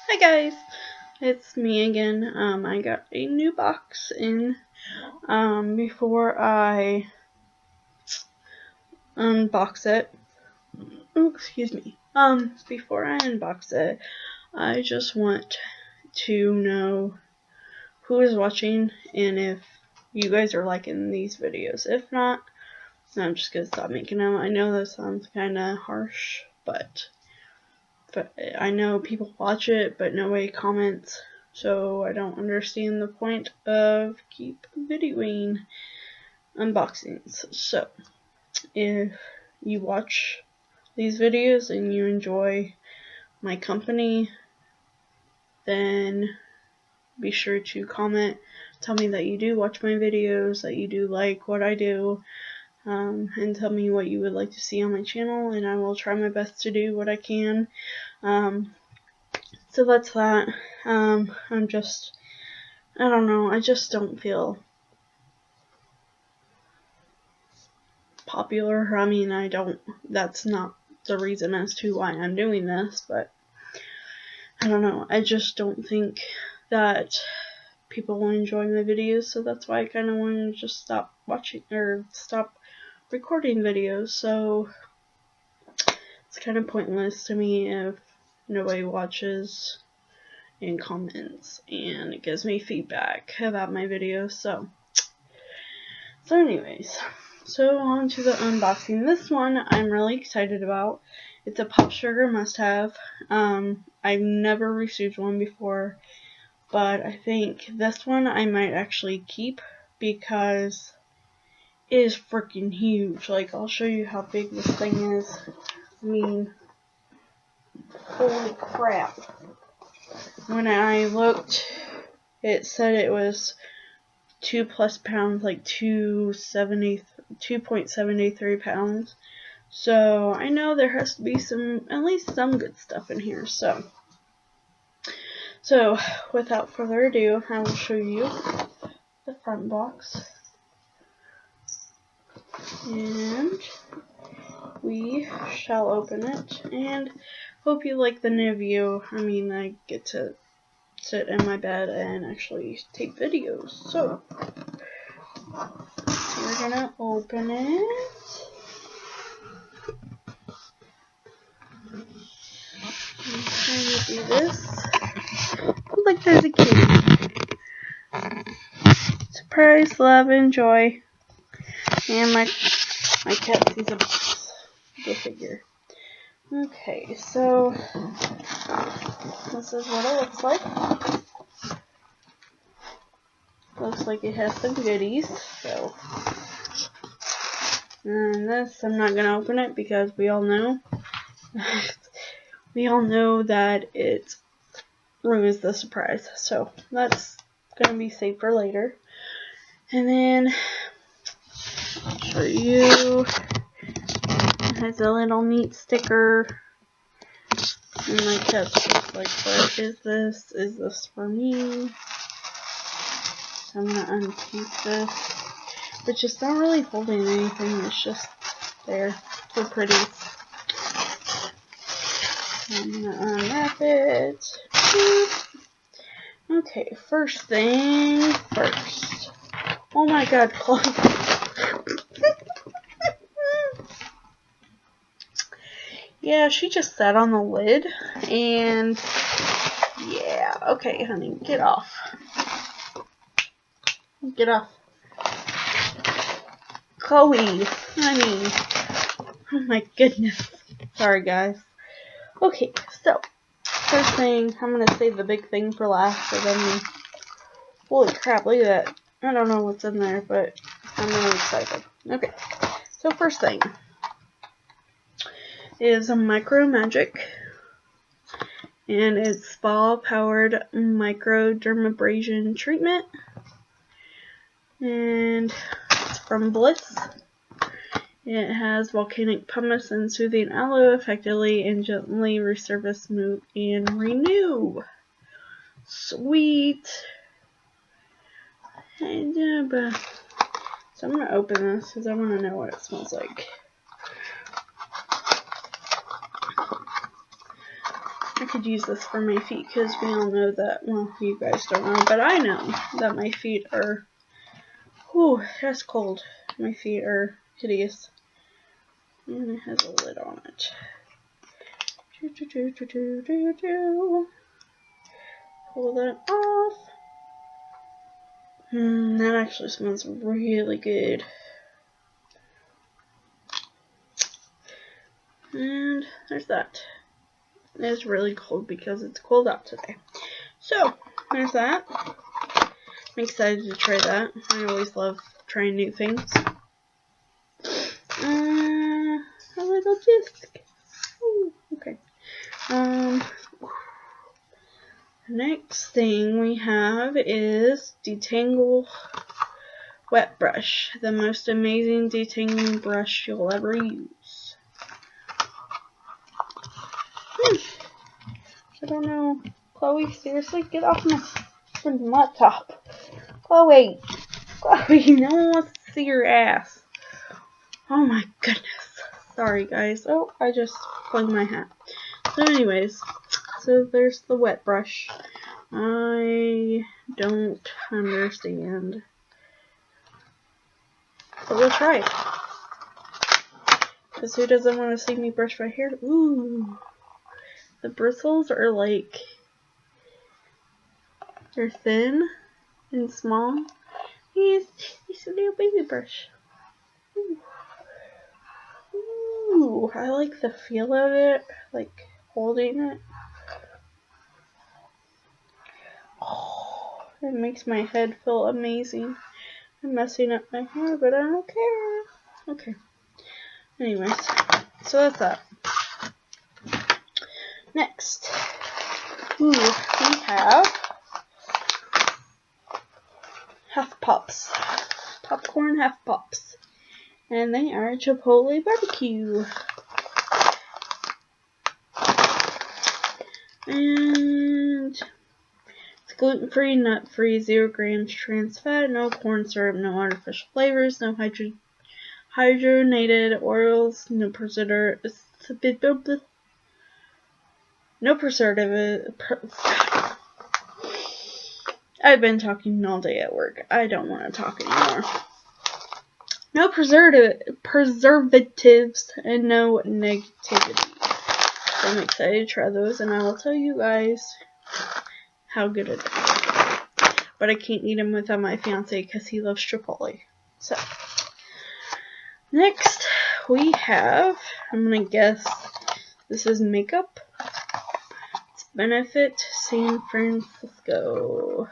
Hi guys, it's me again. I got a new box in. Before I unbox it, before I unbox it, I just want to know who is watching and if you guys are liking these videos. If not, I'm just gonna stop making them. I know that sounds kind of harsh, but I know people watch it, but nobody comments. So I don't understand the point of keep videoing unboxings. So if you watch these videos and you enjoy my company, then be sure to comment. Tell me that you do watch my videos, that you do like what I do, and tell me what you would like to see on my channel, and I will try my best to do what I can. So that's that. I don't know, I just don't feel popular. I mean, that's not the reason as to why I'm doing this, but I don't know, I just don't think that people will enjoy my videos, so that's why I kind of want to just stop recording videos. So it's kind of pointless to me if nobody watches and comments and it gives me feedback about my videos. So anyways, so on to the unboxing. This one I'm really excited about. It's a PopSugar must-have. I've never received one before, but I think this one I might actually keep because it is freaking huge. Like, I'll show you how big this thing is. I mean, holy crap. When I looked, it said it was 2+ pounds, like 2.73 pounds. So I know there has to be at least some good stuff in here. So without further ado, I will show you the front box, and we shall open it. And hope you like the new view. I mean, I get to sit in my bed and actually take videos. So we're gonna open it. I'm trying to do this. Look like there's a kitty. Surprise, love, and joy. And my cat sees a box. Go figure. Okay, so this is what it looks like. Looks like it has some goodies. So, and this, I'm not gonna open it because we all know that it ruins the surprise. So that's gonna be saved for later. And then I'll show you. It has a little neat sticker. And my cat's just like, what is this? Is this for me? So I'm gonna unkeep this, which is not really holding anything, it's just there for pretty. I'm gonna unwrap it. Okay, first thing first. Oh my god, Chloe. Yeah, she just sat on the lid, and yeah, okay, honey, get off. Get off. Chloe, honey. Oh my goodness. Sorry, guys. Okay, so first thing, I'm gonna save the big thing for last. So then, holy crap! Look at that. I don't know what's in there, but I'm really excited. Okay, so first thing is a Micro Magic, and it's spa powered microdermabrasion treatment, and it's from Bliss. It has volcanic pumice and soothing aloe, effectively and gently resurface, smooth, and renew. Sweet. So I'm going to open this because I want to know what it smells like. I could use this for my feet because we all know that, well, you guys don't know, but I know that my feet are, whew, that's cold. My feet are hideous. And it has a lid on it. Pull that off. That actually smells really good. And there's that. It's really cold because it's cold out today. So, there's that. I'm excited to try that. I always love trying new things. A little disc. Ooh, okay. Next thing we have is Detangle Wet Brush. The most amazing detangling brush you'll ever use. I don't know. Chloe, seriously? Get off my laptop. Chloe, no one wants to see your ass. Oh my goodness. Sorry, guys. Oh, I just flung my hat. So anyways, so there's the wet brush. I don't understand. But we'll try it. Because who doesn't want to see me brush my hair? Ooh. The bristles are like, they're thin and small. It's a little baby brush. Ooh, I like the feel of it, like holding it. Oh, it makes my head feel amazing. I'm messing up my hair, but I don't care. Okay. Anyways, so that's that. Next, we have half pops. Popcorn half pops. And they are Chipotle barbecue. And it's gluten-free, nut-free, 0 grams trans fat, no corn syrup, no artificial flavors, no hydrogenated oils, no preservative. I've been talking all day at work. I don't want to talk anymore. No preservatives and no negativity. So I'm excited to try those, and I will tell you guys how good it is. But I can't eat them without my fiance because he loves Chipotle. So next we have, I'm gonna guess this is makeup. It's Benefit San Francisco.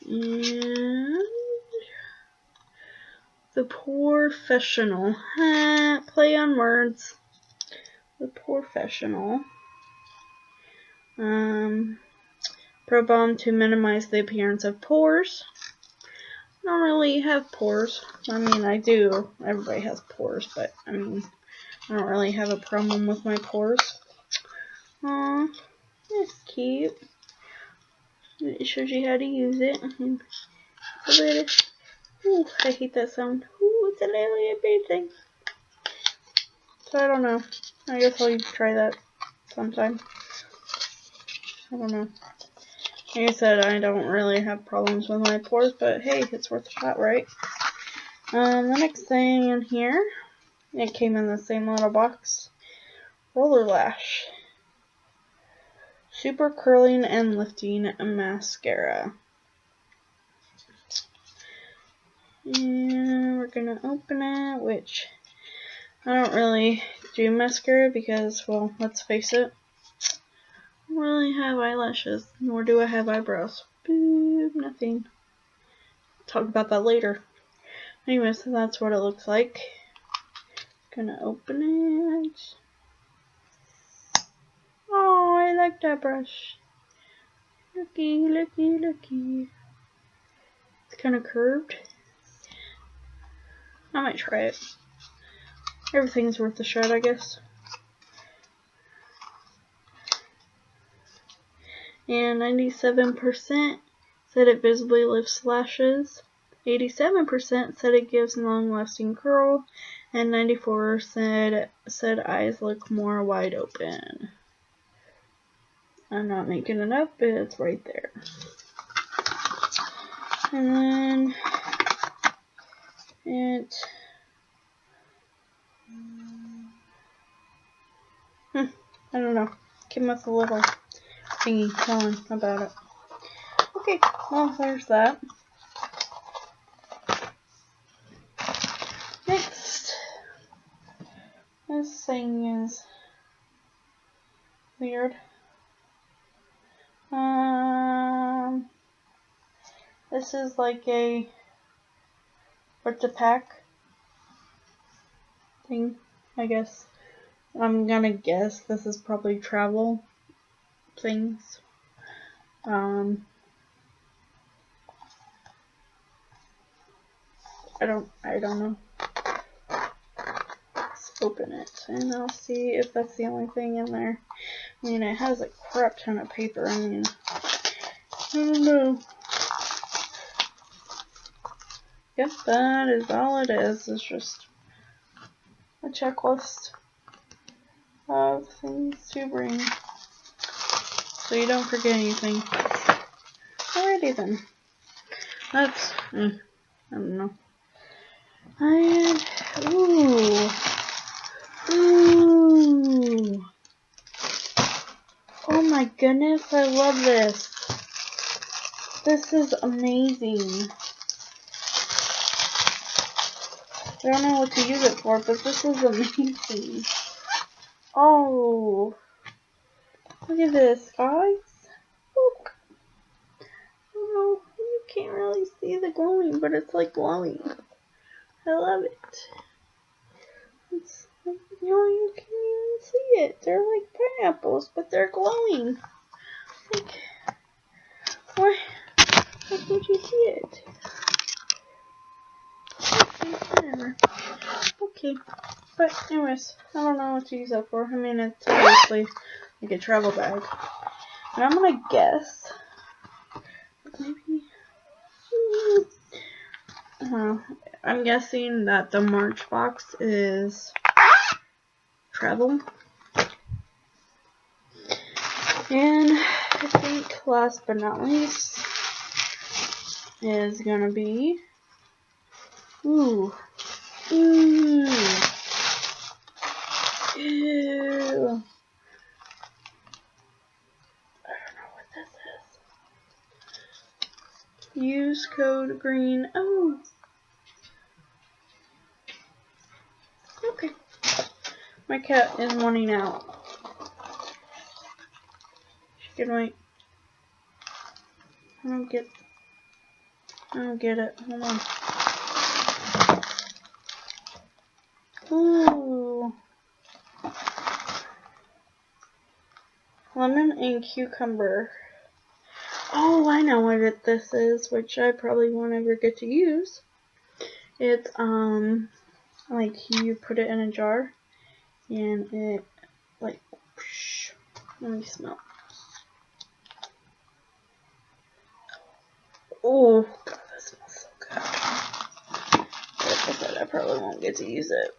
And the Professional. Play on words. The Professional. Pro Balm to minimize the appearance of pores. I don't really have pores. I mean, I do. Everybody has pores, but I mean, I don't really have a problem with my pores. Aw, that's cute. It shows you how to use it. Ooh, I hate that sound. Ooh, it's a little bit thing. So I don't know. I guess I'll try that sometime. I don't know. Like I said, I don't really have problems with my pores, but hey, it's worth a shot, right? The next thing in here, it came in the same little box. Roller Lash. Super Curling and Lifting Mascara. And we're gonna open it, which I don't really do mascara because, well, let's face it, I don't really have eyelashes, nor do I have eyebrows. Boop, nothing. Talk about that later. Anyway, so that's what it looks like. Gonna open it. Oh, I like that brush. Looky, looky, looky. It's kind of curved. I might try it. Everything's worth a shot, I guess. And 97% said it visibly lifts lashes. 87% said it gives long-lasting curl. And 94% said eyes look more wide open. I'm not making it up, it's right there. And then I don't know, came with a little thingy telling about it. Okay, well, there's that. Next, this thing is weird. This is like a what to pack thing, I guess. I'm gonna guess this is probably travel things. I don't know. Let's open it and I'll see if that's the only thing in there. I mean, it has a crap ton of paper. I mean, I don't know. Yep, that is all it is. It's just a checklist of things to bring, so you don't forget anything. Alrighty then. That's, I don't know. And, ooh. Oh my goodness, I love this. This is amazing. I don't know what to use it for, but this is amazing. Oh, look at this, guys. Look. Oh, you can't really see the glowing, but it's like glowing. I love it. It's like, you can't even see it. They're like pineapples, but they're glowing. Like, why can't you see it? Okay, whatever. Okay, but anyways, I don't know what to use that for. I mean, it's obviously like a travel bag. And I'm gonna guess, maybe, I'm guessing that the March box is travel. And I think last but not least is gonna be, ew. I don't know what this is. Use code green. Oh. Okay. My cat is wanting out. She can wait. I don't get it. Hold on. Ooh. Lemon and cucumber. Oh, I know what this is, which I probably won't ever get to use. It's, like you put it in a jar, and it, like, whoosh. Let me smell. Oh, God, that smells so good. Like I said, I probably won't get to use it.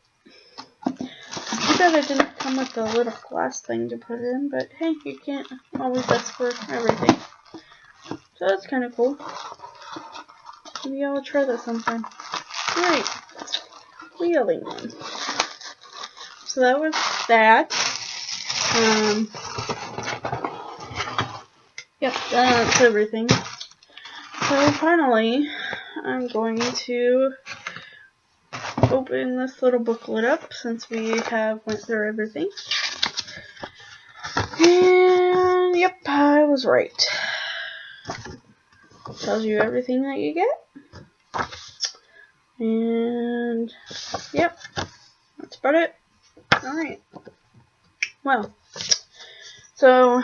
Too bad it didn't come with the little glass thing to put it in, but hey, you can't always ask for everything. So that's kind of cool. Maybe I'll try that sometime. Alright, wheeling then. So that was that. Yep, that's everything. So finally, I'm going to open this little booklet up since we have went through everything. And yep, I was right. Tells you everything that you get. And yep, that's about it. Alright. Well, so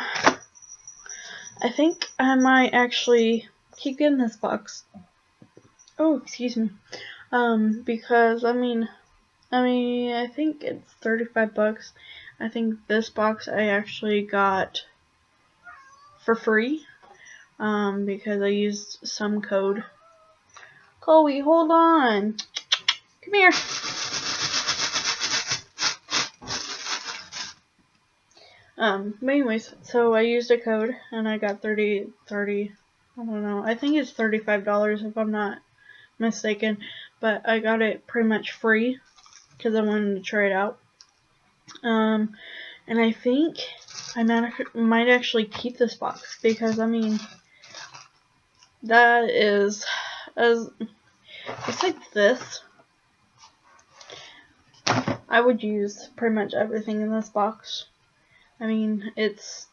I think I might actually keep getting this box. Oh, excuse me. Because I mean, I think it's $35. I think this box I actually got for free. Because I used some code. Chloe, hold on. Come here. But anyways, so I used a code and I got 30, I don't know, I think it's $35 if I'm not mistaken, but I got it pretty much free because I wanted to try it out. And I think I might actually keep this box because, I mean, that is, besides this, I would use pretty much everything in this box. I mean, it's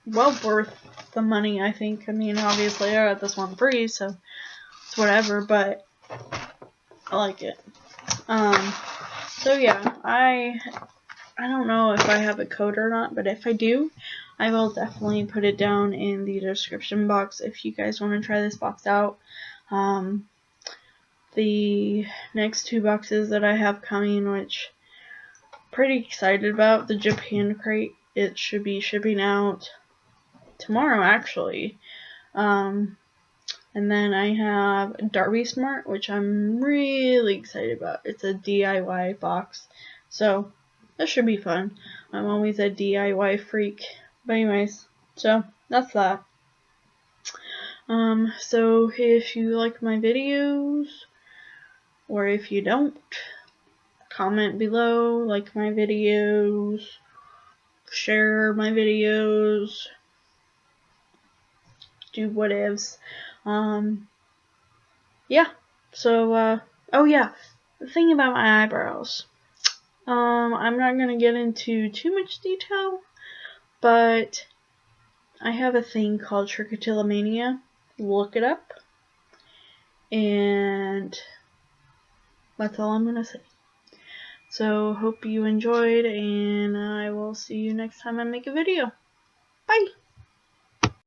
well worth the money, I think. I mean, obviously I got this one free, so it's whatever, but I like it. So yeah, I don't know if I have a code or not, but if I do, I will definitely put it down in the description box if you guys want to try this box out. The next 2 boxes that I have coming, which I'm pretty excited about, the Japan crate, it should be shipping out tomorrow actually. And then I have Darby Smart, which I'm really excited about. It's a DIY box, so that should be fun. I'm always a DIY freak. But anyways, so that's that. So if you like my videos, or if you don't, comment below, like my videos, share my videos, do whatevs. Yeah, so, oh yeah, the thing about my eyebrows. I'm not gonna get into too much detail, but I have a thing called trichotillomania. Look it up, and that's all I'm gonna say. So, hope you enjoyed, and I will see you next time I make a video.